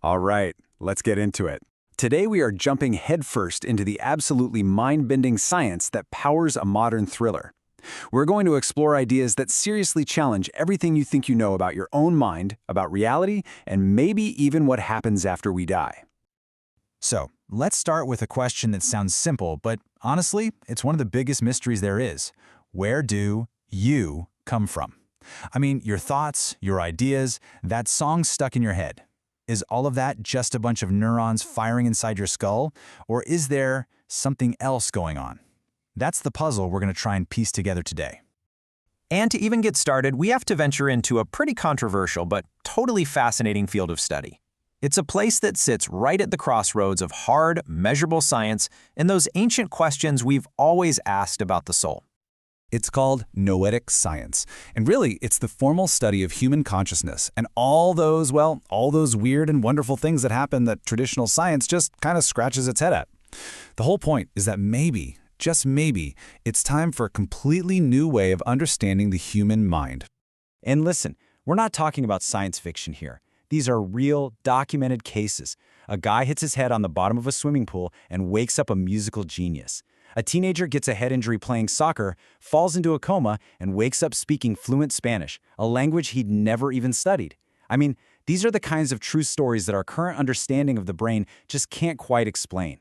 All right, let's get into it. Today we are jumping headfirst into the absolutely mind-bending science that powers a modern thriller. We're going to explore ideas that seriously challenge everything you think you know about your own mind, about reality, and maybe even what happens after we die. So, let's start with a question that sounds simple, but honestly, it's one of the biggest mysteries there is. Where do you come from? I mean, your thoughts, your ideas, that song stuck in your head. Is all of that just a bunch of neurons firing inside your skull, or is there something else going on? That's the puzzle we're going to try and piece together today. And to even get started, we have to venture into a pretty controversial but totally fascinating field of study. It's a place that sits right at the crossroads of hard, measurable science and those ancient questions we've always asked about the soul. It's called Noetic science, and really, it's the formal study of human consciousness and all those weird and wonderful things that happen that traditional science just kind of scratches its head at. The whole point is that maybe, just maybe, it's time for a completely new way of understanding the human mind. And listen, we're not talking about science fiction here. These are real, documented cases. A guy hits his head on the bottom of a swimming pool and wakes up a musical genius. A teenager gets a head injury playing soccer, falls into a coma, and wakes up speaking fluent Spanish, a language he'd never even studied. I mean, these are the kinds of true stories that our current understanding of the brain just can't quite explain.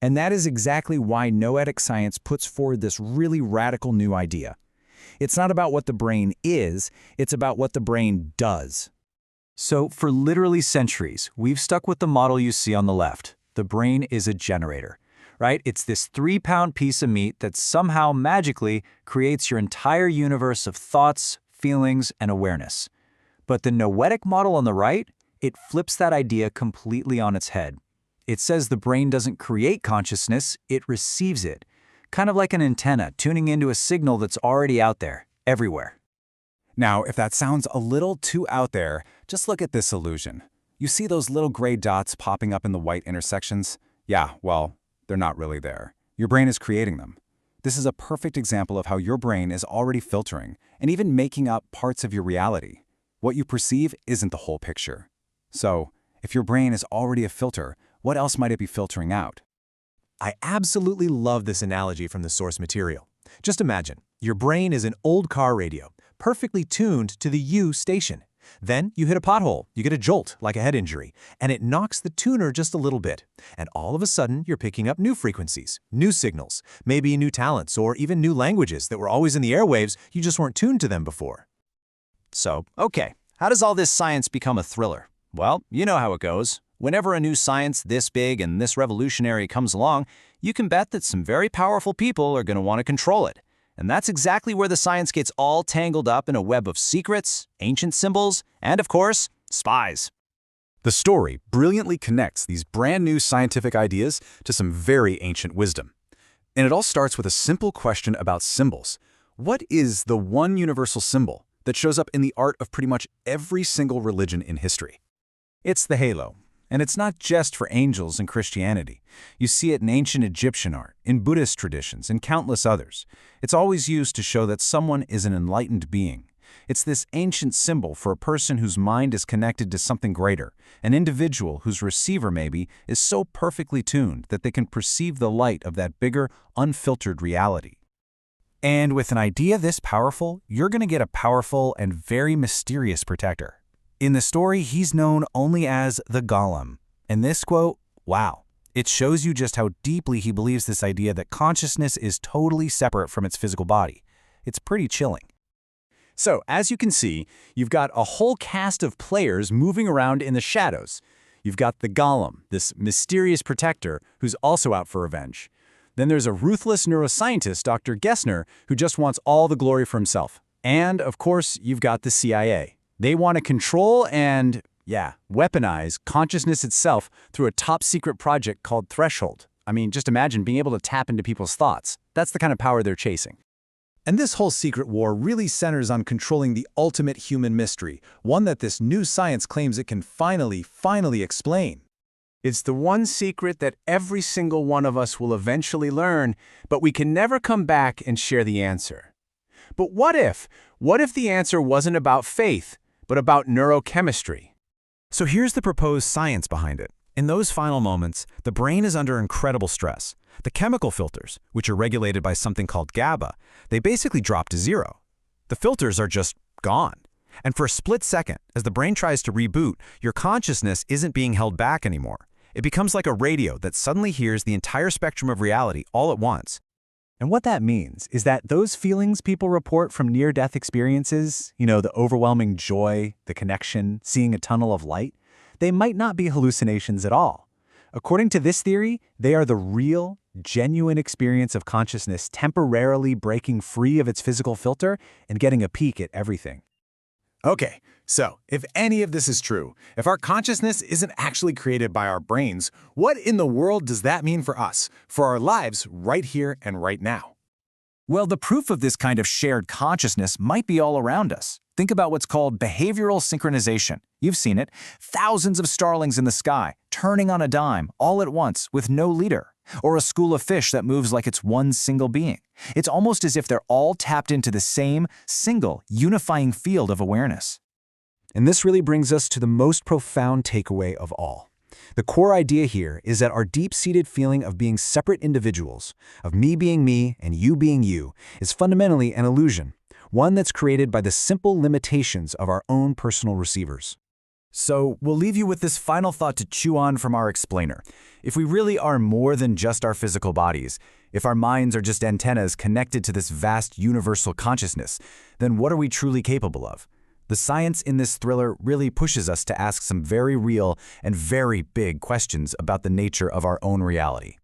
And that is exactly why noetic science puts forward this really radical new idea. It's not about what the brain is, it's about what the brain does. So, for literally centuries, we've stuck with the model you see on the left. The brain is a generator. Right? It's this 3-pound piece of meat that somehow magically creates your entire universe of thoughts, feelings, and awareness. But the noetic model on the right, it flips that idea completely on its head. It says the brain doesn't create consciousness, it receives it. Kind of like an antenna tuning into a signal that's already out there, everywhere. Now, if that sounds a little too out there, just look at this illusion. You see those little gray dots popping up in the white intersections? Yeah, well, they're not really there. Your brain is creating them. This is a perfect example of how your brain is already filtering and even making up parts of your reality. What you perceive isn't the whole picture. So, if your brain is already a filter, what else might it be filtering out? I absolutely love this analogy from the source material. Just imagine, your brain is an old car radio, perfectly tuned to the U station. Then you hit a pothole, you get a jolt, like a head injury, and it knocks the tuner just a little bit. And all of a sudden, you're picking up new frequencies, new signals, maybe new talents, or even new languages that were always in the airwaves, you just weren't tuned to them before. So, okay, how does all this science become a thriller? Well, you know how it goes. Whenever a new science this big and this revolutionary comes along, you can bet that some very powerful people are going to want to control it. And that's exactly where the science gets all tangled up in a web of secrets, ancient symbols, and of course, spies. The story brilliantly connects these brand new scientific ideas to some very ancient wisdom. And it all starts with a simple question about symbols. What is the one universal symbol that shows up in the art of pretty much every single religion in history? It's the halo. And it's not just for angels in Christianity. You see it in ancient Egyptian art, in Buddhist traditions, and countless others. It's always used to show that someone is an enlightened being. It's this ancient symbol for a person whose mind is connected to something greater, an individual whose receiver, maybe, is so perfectly tuned that they can perceive the light of that bigger, unfiltered reality. And with an idea this powerful, you're going to get a powerful and very mysterious protector. In the story, he's known only as the Golem. And this quote, wow, it shows you just how deeply he believes this idea that consciousness is totally separate from its physical body. It's pretty chilling. So, as you can see, you've got a whole cast of players moving around in the shadows. You've got the Golem, this mysterious protector who's also out for revenge. Then there's a ruthless neuroscientist, Dr. Gessner, who just wants all the glory for himself. And, of course, you've got the CIA. They want to control and, weaponize consciousness itself through a top-secret project called Threshold. I mean, just imagine being able to tap into people's thoughts. That's the kind of power they're chasing. And this whole secret war really centers on controlling the ultimate human mystery, one that this new science claims it can finally explain. It's the one secret that every single one of us will eventually learn, but we can never come back and share the answer. But what if the answer wasn't about faith, but about neurochemistry? So here's the proposed science behind it. In those final moments, the brain is under incredible stress. The chemical filters, which are regulated by something called GABA, they basically drop to zero. The filters are just gone. And for a split second, as the brain tries to reboot, your consciousness isn't being held back anymore. It becomes like a radio that suddenly hears the entire spectrum of reality all at once. And what that means is that those feelings people report from near-death experiences, the overwhelming joy, the connection, seeing a tunnel of light, they might not be hallucinations at all. According to this theory, they are the real, genuine experience of consciousness temporarily breaking free of its physical filter and getting a peek at everything. Okay, so if any of this is true, if our consciousness isn't actually created by our brains, what in the world does that mean for us, for our lives right here and right now? Well, the proof of this kind of shared consciousness might be all around us. Think about what's called behavioral synchronization. You've seen it. Thousands of starlings in the sky, turning on a dime, all at once, with no leader. Or a school of fish that moves like it's one single being. It's almost as if they're all tapped into the same, single, unifying field of awareness. And this really brings us to the most profound takeaway of all. The core idea here is that our deep-seated feeling of being separate individuals, of me being me and you being you, is fundamentally an illusion, one that's created by the simple limitations of our own personal receivers. So we'll leave you with this final thought to chew on from our explainer. If we really are more than just our physical bodies, if our minds are just antennas connected to this vast universal consciousness, then what are we truly capable of? The science in this thriller really pushes us to ask some very real and very big questions about the nature of our own reality.